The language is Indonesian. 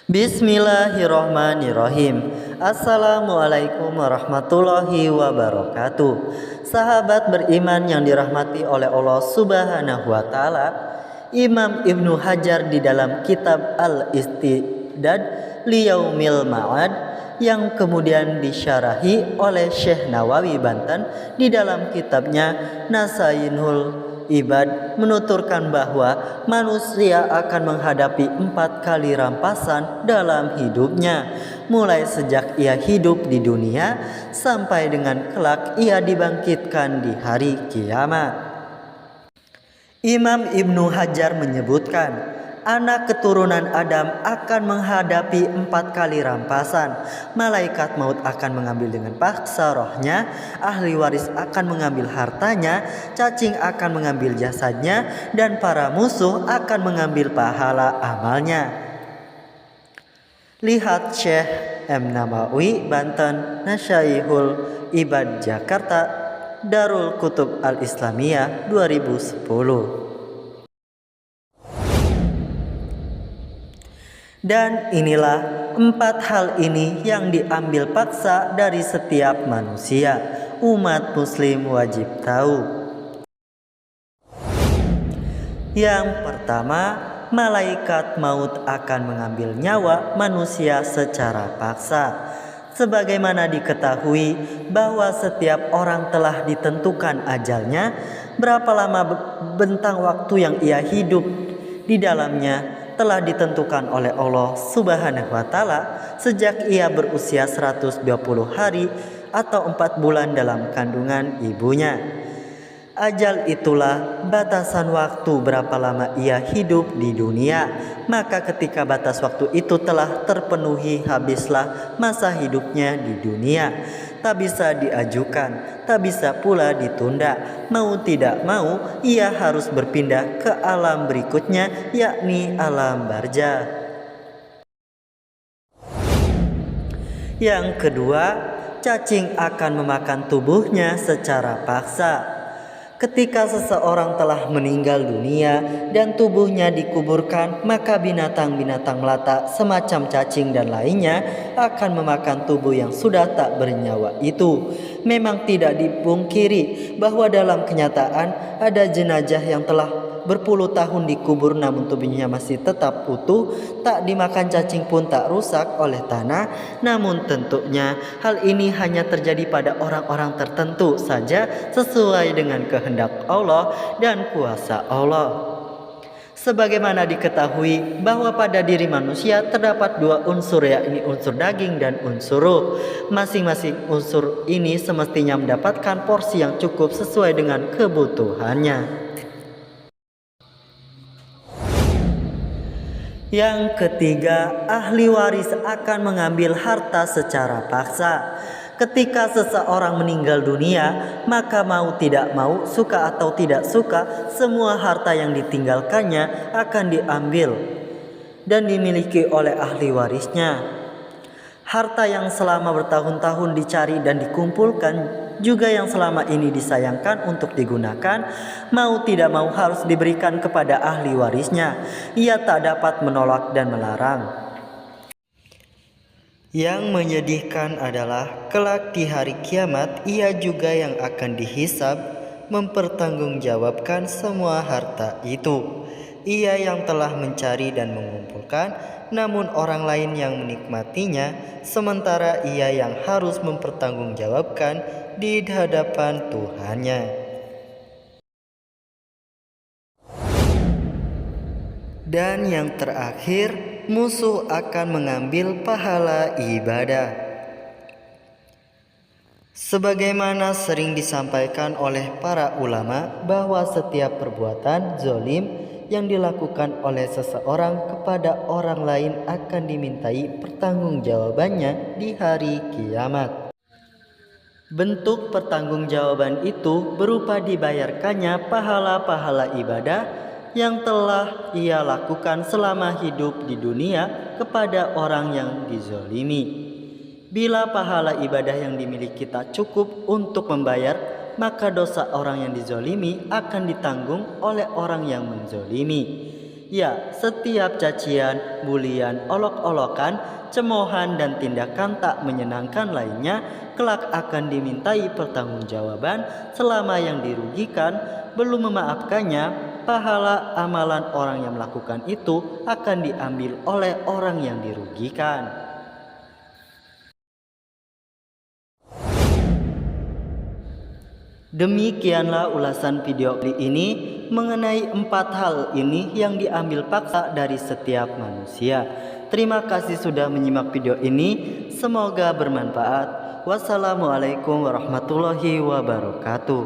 Bismillahirrohmanirrohim. Assalamualaikum warahmatullahi wabarakatuh. Sahabat beriman yang dirahmati oleh Allah Subhanahu wa Ta'ala, Imam Ibnu Hajar di dalam kitab Al-Istidad Liyaumil Ma'ad yang kemudian disyarahi oleh Syekh Nawawi Banten di dalam kitabnya Nasainul Ibad menuturkan bahwa manusia akan menghadapi 4 kali rampasan dalam hidupnya, mulai sejak ia hidup di dunia sampai dengan kelak ia dibangkitkan di hari kiamat. Imam Ibnu Hajar menyebutkan, anak keturunan Adam akan menghadapi 4 kali rampasan. Malaikat maut akan mengambil dengan paksa rohnya, ahli waris akan mengambil hartanya, cacing akan mengambil jasadnya, dan para musuh akan mengambil pahala amalnya. Lihat Syekh M. Nawawi Banten, Nasyaihul Ibad Jakarta, Darul Kutub Al-Islamiyah 2010. Dan inilah 4 hal ini yang diambil paksa dari setiap manusia. Umat muslim wajib tahu. Yang pertama, malaikat maut akan mengambil nyawa manusia secara paksa. Sebagaimana diketahui bahwa setiap orang telah ditentukan ajalnya, berapa lama bentang waktu yang ia hidup di dalamnya telah ditentukan oleh Allah Subhanahu wa Ta'ala sejak ia berusia 120 hari atau 4 bulan dalam kandungan ibunya. Ajal itulah batasan waktu berapa lama ia hidup di dunia. Maka ketika batas waktu itu telah terpenuhi, habislah masa hidupnya di dunia. Tak bisa diajukan, tak bisa pula ditunda. Mau tidak mau, ia harus berpindah ke alam berikutnya, yakni alam barzah. Yang kedua, cacing akan memakan tubuhnya secara paksa. Ketika seseorang telah meninggal dunia dan tubuhnya dikuburkan, maka binatang-binatang melata semacam cacing dan lainnya akan memakan tubuh yang sudah tak bernyawa itu. Memang tidak dipungkiri bahwa dalam kenyataan ada jenazah yang telah berpuluh tahun dikubur namun tubuhnya masih tetap utuh, tak dimakan cacing pun tak rusak oleh tanah. Namun tentunya hal ini hanya terjadi pada orang-orang tertentu saja sesuai dengan kehendak Allah dan kuasa Allah. Sebagaimana diketahui bahwa pada diri manusia terdapat 2 unsur, yakni unsur daging dan unsur ruh. Masing-masing unsur ini semestinya mendapatkan porsi yang cukup sesuai dengan kebutuhannya. Yang ketiga, ahli waris akan mengambil harta secara paksa. Ketika seseorang meninggal dunia, maka mau tidak mau, suka atau tidak suka, semua harta yang ditinggalkannya akan diambil dan dimiliki oleh ahli warisnya. Harta yang selama bertahun-tahun dicari dan dikumpulkan, juga yang selama ini disayangkan untuk digunakan, mau tidak mau harus diberikan kepada ahli warisnya. Ia tak dapat menolak dan melarang. Yang menyedihkan adalah kelak di hari kiamat ia juga yang akan dihisab, mempertanggungjawabkan semua harta itu. Ia yang telah mencari dan mengumpulkan, namun orang lain yang menikmatinya, sementara ia yang harus mempertanggungjawabkan di hadapan Tuhannya. Dan yang terakhir, musuh akan mengambil pahala ibadah. Sebagaimana sering disampaikan oleh para ulama bahwa setiap perbuatan zolim yang dilakukan oleh seseorang kepada orang lain akan dimintai pertanggungjawabannya di hari kiamat. Bentuk pertanggungjawaban itu berupa dibayarkannya pahala-pahala ibadah yang telah ia lakukan selama hidup di dunia kepada orang yang dizolimi. Bila pahala ibadah yang dimiliki tak cukup untuk membayar, maka dosa orang yang dizolimi akan ditanggung oleh orang yang menzolimi. Ya, setiap cacian, bulian, olok-olokan, cemoohan, dan tindakan tak menyenangkan lainnya kelak akan dimintai pertanggungjawaban selama yang dirugikan belum memaafkannya. Pahala amalan orang yang melakukan itu akan diambil oleh orang yang dirugikan. Demikianlah ulasan video ini mengenai 4 hal ini yang diambil paksa dari setiap manusia. Terima kasih sudah menyimak video ini. Semoga bermanfaat. Wassalamualaikum warahmatullahi wabarakatuh.